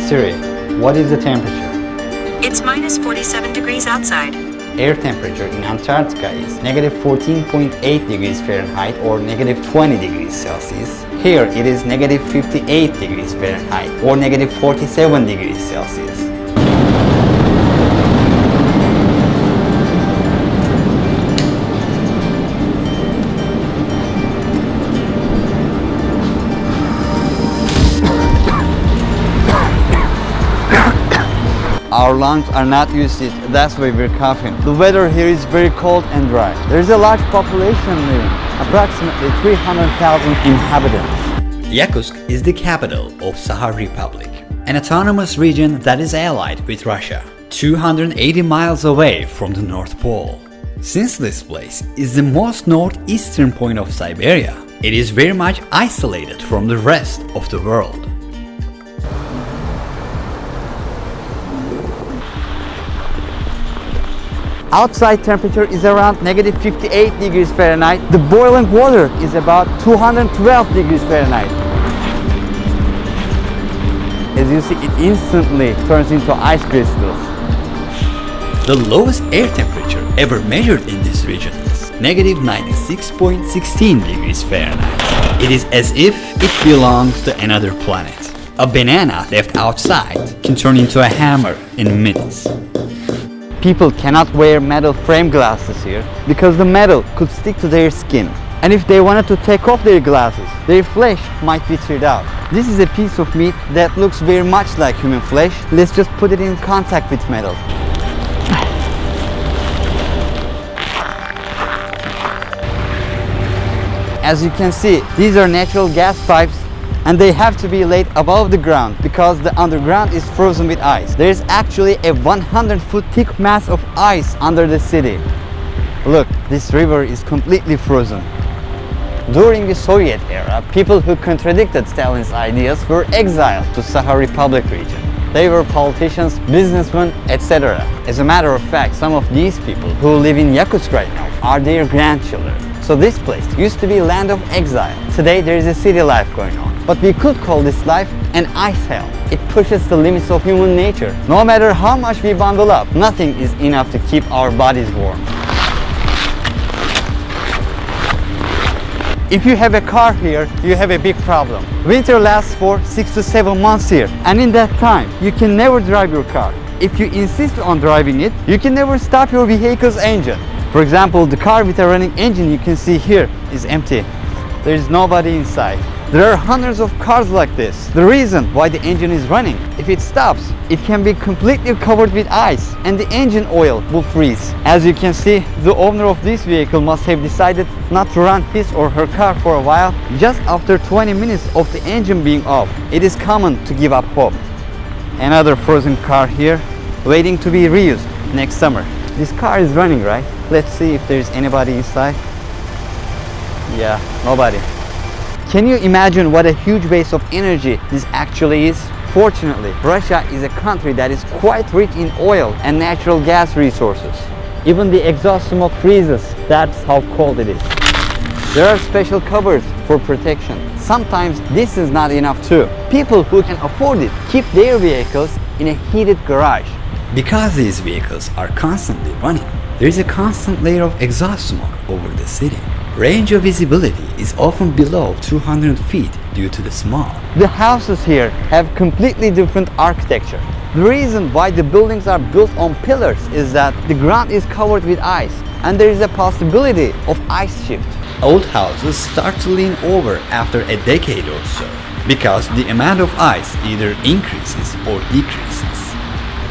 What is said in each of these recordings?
Siri, what is the temperature? It's minus 47 degrees outside. Air temperature in Antarctica is negative 14.8 degrees Fahrenheit or negative 20 degrees Celsius. Here it is negative 58 degrees Fahrenheit or negative 47 degrees Celsius. Our lungs are not used to it, that's why we're coughing. The weather here is very cold and dry. There's a large population living, approximately 300,000 inhabitants. Yakutsk is the capital of Sakha Republic, an autonomous region that is allied with Russia, 280 miles away from the North Pole. Since this place is the most northeastern point of Siberia, it is very much isolated from the rest of the world. Outside temperature is around negative 58 degrees Fahrenheit. The boiling water is about 212 degrees Fahrenheit. As you see, it instantly turns into ice crystals. The lowest air temperature ever measured in this region is negative 96.16 degrees Fahrenheit. It is as if it belongs to another planet. A banana left outside can turn into a hammer in minutes. People cannot wear metal frame glasses here because the metal could stick to their skin. And if they wanted to take off their glasses, their flesh might be teared out. This is a piece of meat that looks very much like human flesh. Let's just put it in contact with metal. As you can see, these are natural gas pipes and they have to be laid above the ground because the underground is frozen with ice. There is actually a 100-foot thick mass of ice under the city. Look, this river is completely frozen. During the Soviet era, people who contradicted Stalin's ideas were exiled to Sakha Republic region. They were politicians, businessmen, etc. As a matter of fact, some of these people who live in Yakutsk right now are their grandchildren. So this place used to be land of exile. Today there is a city life going on. But we could call this life an ice hell. It pushes the limits of human nature. No matter how much we bundle up, nothing is enough to keep our bodies warm. If you have a car here, you have a big problem. Winter lasts for 6 to 7 months here, and in that time, you can never drive your car. If you insist on driving it, you can never stop your vehicle's engine. For example, the car with a running engine you can see here is empty. There is nobody inside. There are hundreds of cars like this. The reason why the engine is running, if it stops, it can be completely covered with ice and the engine oil will freeze. As you can see, the owner of this vehicle must have decided not to run his or her car for a while just after 20 minutes of the engine being off. It is common to give up hope. Another frozen car here, waiting to be reused next summer. This car is running, right? Let's see if there's anybody inside. Yeah, nobody. Can you imagine what a huge waste of energy this actually is? Fortunately, Russia is a country that is quite rich in oil and natural gas resources. Even the exhaust smoke freezes, that's how cold it is. There are special covers for protection. Sometimes this is not enough too. People who can afford it keep their vehicles in a heated garage. Because these vehicles are constantly running, there is a constant layer of exhaust smoke over the city. Range of visibility is often below 200 feet due to the smog. The houses here have completely different architecture. The reason why the buildings are built on pillars is that the ground is covered with ice and there is a possibility of ice shift. Old houses start to lean over after a decade or so because the amount of ice either increases or decreases.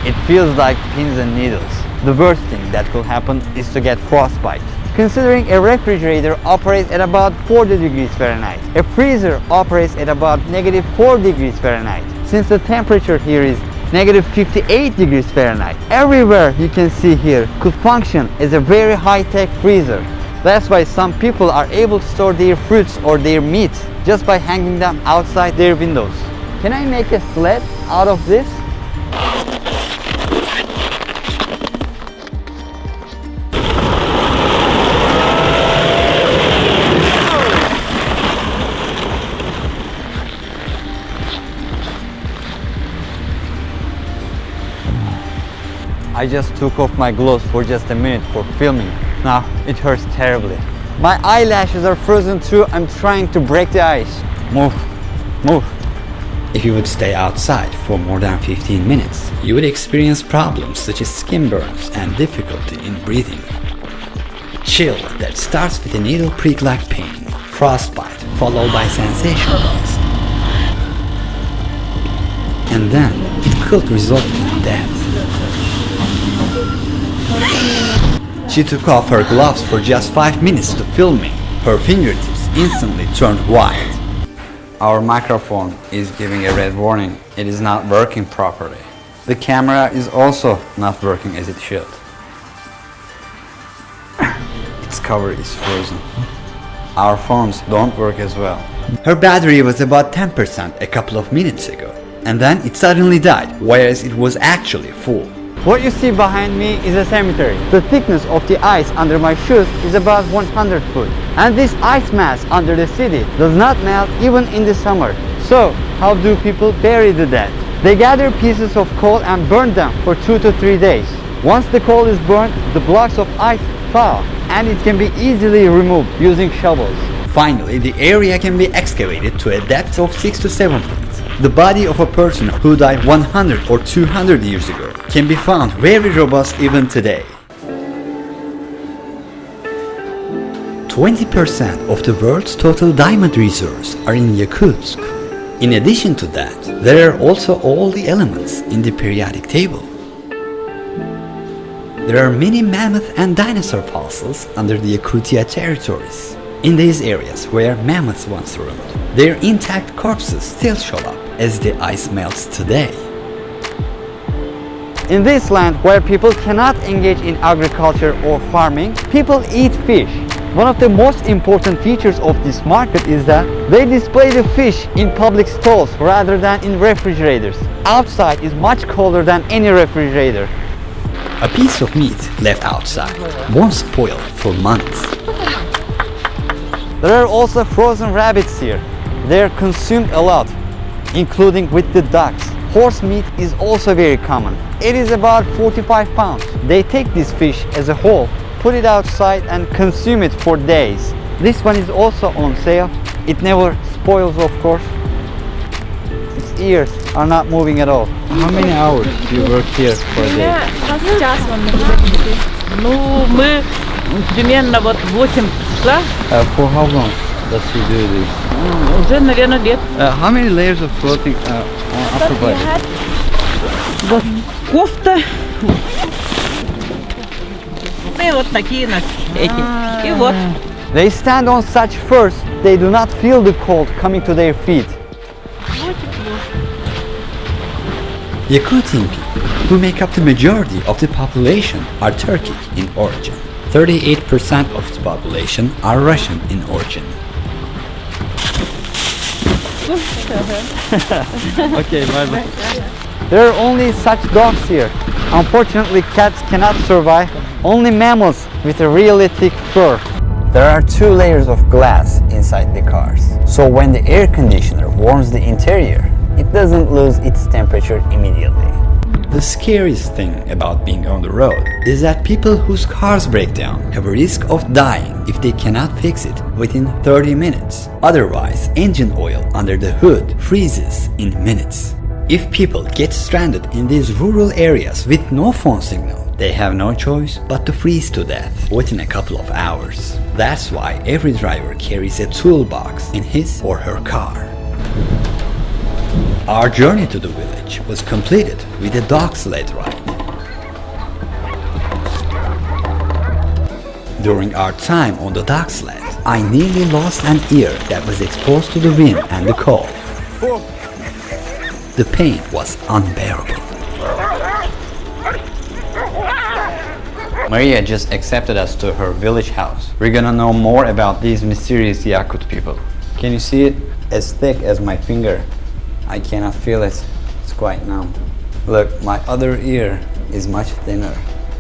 It feels like pins and needles. The worst thing that could happen is to get frostbite. Considering a refrigerator operates at about 40 degrees Fahrenheit, a freezer operates at about negative 4 degrees Fahrenheit. Since the temperature here is negative 58 degrees Fahrenheit, everywhere you can see here could function as a very high-tech freezer. That's why some people are able to store their fruits or their meat just by hanging them outside their windows. Can I make a sled out of this? I just took off my gloves for just a minute for filming. Now it hurts terribly. My eyelashes are frozen too. I'm trying to break the ice. Move, move. If you would stay outside for more than 15 minutes, you would experience problems such as skin burns and difficulty in breathing. Chill that starts with a needle prick-like pain, frostbite followed by sensation loss, and then it could result in death. She took off her gloves for just 5 minutes to film me. Her fingertips instantly turned white. Our microphone is giving a red warning. It is not working properly. The camera is also not working as it should. Its cover is frozen. Our phones don't work as well. Her battery was about 10% a couple of minutes ago, and then it suddenly died, whereas it was actually full. What you see behind me is a cemetery. The thickness of the ice under my shoes is about 100 foot. And this ice mass under the city does not melt even in the summer. So, how do people bury the dead? They gather pieces of coal and burn them for 2 to 3 days. Once the coal is burned, the blocks of ice thaw, and it can be easily removed using shovels. Finally, the area can be excavated to a depth of 6 to 7 feet. The body of a person who died 100 or 200 years ago can be found very robust even today. 20% of the world's total diamond reserves are in Yakutsk. In addition to that, there are also all the elements in the periodic table. There are many mammoth and dinosaur fossils under the Yakutia territories. In these areas where mammoths once roamed, their intact corpses still show up as the ice melts today. In this land where people cannot engage in agriculture or farming, people eat fish. One of the most important features of this market is that they display the fish in public stalls rather than in refrigerators. Outside is much colder than any refrigerator. A piece of meat left outside won't spoil for months. There are also frozen rabbits here. They are consumed a lot, including with the ducks. Horse meat is also very common. It is about 45 pounds. They take this fish as a whole, put it outside and consume it for days. This one is also on sale. It never spoils, of course. Its ears are not moving at all. How many hours do you work here for a day? Ну, мы примерно вот 8 числа, For how long does she do this? уже, наверное, лет. How many layers of clothing on upper body? Вот кофта. И вот такие нас эти. И вот. They stand on such first, they do not feel the cold coming to their feet. Yakutian people, who make up the majority of the population, are Turkic in origin. 38% of the population are Russian in origin. Okay, bye-bye. There are only such dogs here. Unfortunately, cats cannot survive. Only mammals with a really thick fur. There are 2 layers of glass inside the cars. So when the air conditioner warms the interior, it doesn't lose its temperature immediately. The scariest thing about being on the road is that people whose cars break down have a risk of dying if they cannot fix it within 30 minutes. Otherwise, engine oil under the hood freezes in minutes. If people get stranded in these rural areas with no phone signal, they have no choice but to freeze to death within a couple of hours. That's why every driver carries a toolbox in his or her car. Our journey to the village was completed with a dog sled ride. During our time on the dog sled, I nearly lost an ear that was exposed to the wind and the cold. The pain was unbearable. Maria just accepted us to her village house. We're gonna know more about these mysterious Yakut people. Can you see it? As thick as my finger. I cannot feel it. It's quite numb. Look, my other ear is much thinner.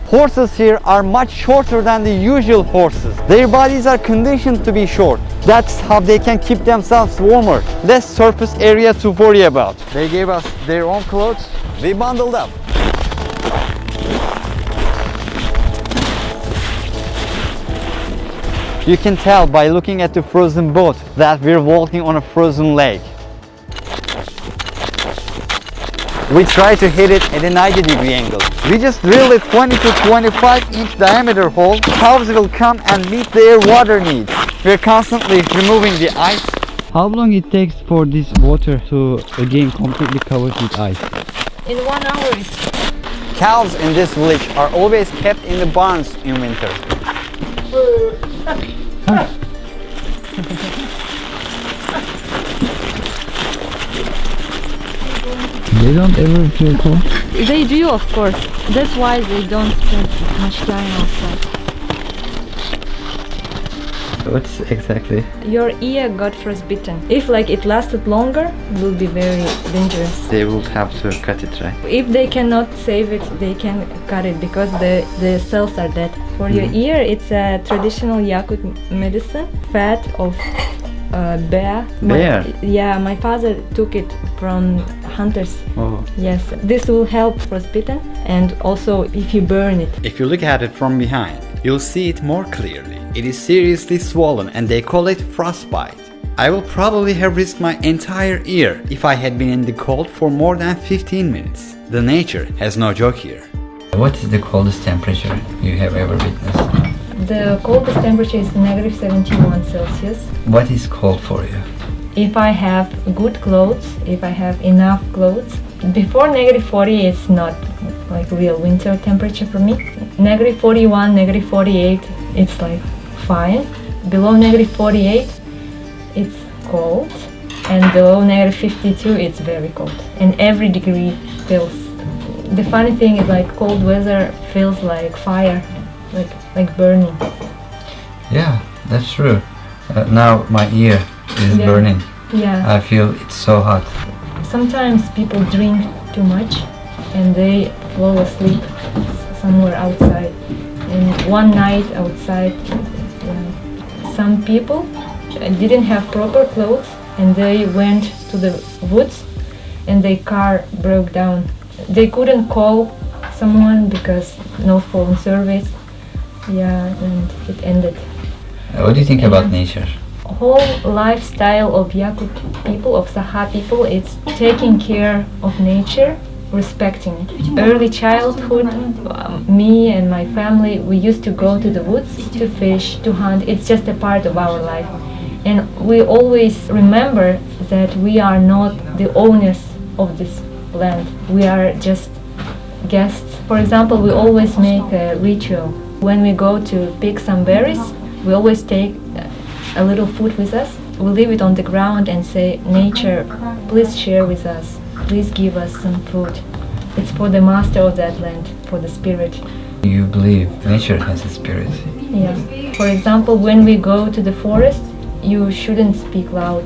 Horses here are much shorter than the usual horses. Their bodies are conditioned to be short. That's how they can keep themselves warmer. Less surface area to worry about. They gave us their own clothes. We bundled up. You can tell by looking at the frozen boat that we're walking on a frozen lake. We try to hit it at a 90-degree angle. We just drilled a 20 to 25 inch diameter hole. Cows will come and meet their water needs. We're constantly removing the ice. How long it takes for this water to again completely covered with ice? In 1 hour. Cows in this village are always kept in the barns in winter. They don't ever feel cold? They do, of course. That's why they don't spend much time outside. What's exactly? Your ear got frostbitten. If it lasted longer, it will be very dangerous. They will have to cut it, right? If they cannot save it, they can cut it because the cells are dead. For your ear, it's a traditional Yakut medicine, fat of bear. Bear? My father took it from hunters. Oh. Yes, this will help frostbitten, and also if you burn it. If you look at it from behind, you'll see it more clearly. It is seriously swollen and they call it frostbite. I will probably have risked my entire ear if I had been in the cold for more than 15 minutes. The nature has no joke here. What is the coldest temperature you have ever witnessed? The coldest temperature is negative 71 Celsius. What is cold for you? If I have good clothes, if I have enough clothes, before negative 40 it's not like real winter temperature for me. Negative 41, negative 48, it's like fine. Below negative 48, it's cold. And below negative 52, it's very cold. And every degree feels. The funny thing is cold weather feels like fire, like burning. Yeah, that's true. Now my ear is burning. Yeah. I feel it's so hot. Sometimes people drink too much and they fall asleep somewhere outside. And one night outside, some people didn't have proper clothes and they went to the woods and their car broke down. They couldn't call someone because no phone service. And it ended. What do you think about nature? Whole lifestyle of Yakut people, of Saha people, it's taking care of nature, respecting it. Early childhood, me and my family, we used to go to the woods to fish, to hunt. It's just a part of our life. And we always remember that we are not the owners of this land. We are just guests. For example, we always make a ritual. When we go to pick some berries, we always take a little food with us. We leave it on the ground and say, nature, please share with us. Please give us some food. It's for the master of that land, for the spirit. You believe nature has a spirit? Yeah. For example, when we go to the forest, you shouldn't speak loud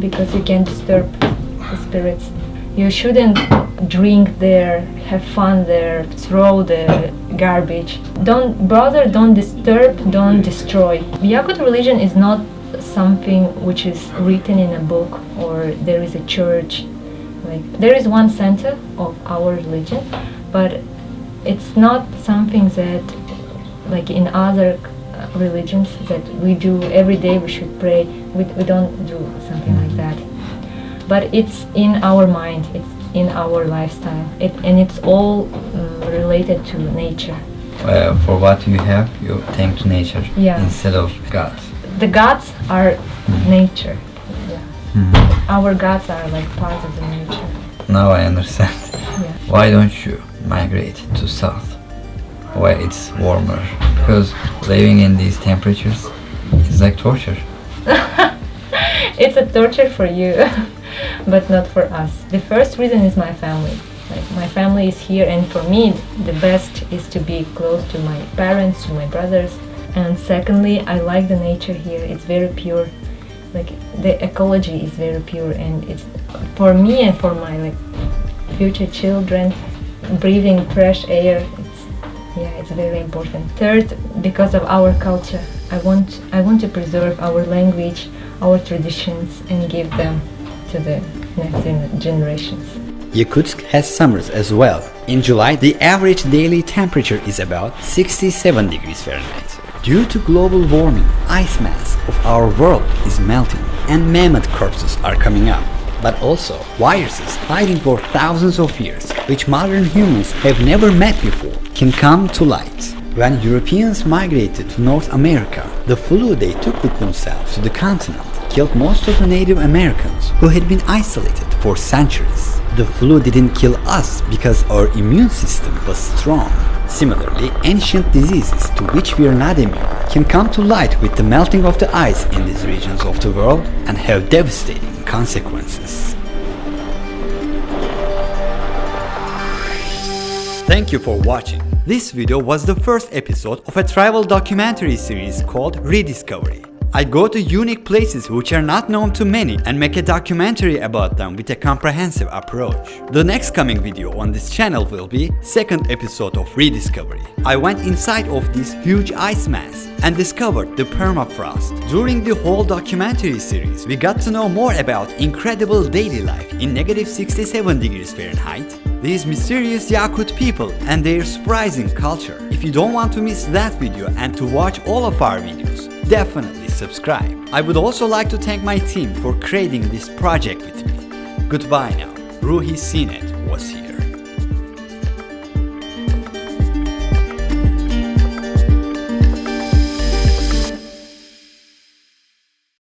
because you can disturb the spirits. You shouldn't drink there, have fun there, throw the garbage. Don't disturb, don't destroy. Yakut religion is not something which is written in a book or there is a church. There is one center of our religion, but it's not something that in other religions that we do every day. We should pray. We don't do something like that. But it's in our mind, it's in our lifestyle, and it's all related to nature. For what you have, you thank to nature instead of God. The gods are nature. Our gods are part of the nature. Now I understand. Yeah. Why don't you migrate to south, where it's warmer? Because living in these temperatures is like torture. It's a torture for you, but not for us. The first reason is my family. My family is here, and for me, the best is to be close to my parents, to my brothers. And secondly, I like the nature here. It's very pure. The ecology is very pure, and it's for me and for my future children. Breathing fresh air, it's very important. Third, because of our culture, I want to preserve our language, our traditions, and give them to the next generations. Yakutsk has summers as well. In July, the average daily temperature is about 67 degrees Fahrenheit. Due to global warming, ice mass of our world is melting and mammoth corpses are coming up. But also viruses hiding for thousands of years, which modern humans have never met before, can come to light. When Europeans migrated to North America, the flu they took with themselves to the continent killed most of the Native Americans who had been isolated for centuries. The flu didn't kill us because our immune system was strong. Similarly, ancient diseases to which we are not immune can come to light with the melting of the ice in these regions of the world and have devastating consequences. Thank you for watching. This video was the first episode of a travel documentary series called Rediscovery. I go to unique places which are not known to many and make a documentary about them with a comprehensive approach. The next coming video on this channel will be second episode of Rediscovery. I went inside of this huge ice mass and discovered the permafrost. During the whole documentary series, we got to know more about incredible daily life in -67 degrees Fahrenheit, these mysterious Yakut people and their surprising culture. If you don't want to miss that video and to watch all of our videos, definitely subscribe. I would also like to thank my team for creating this project with me. Goodbye now. Ruhi Sinet was here.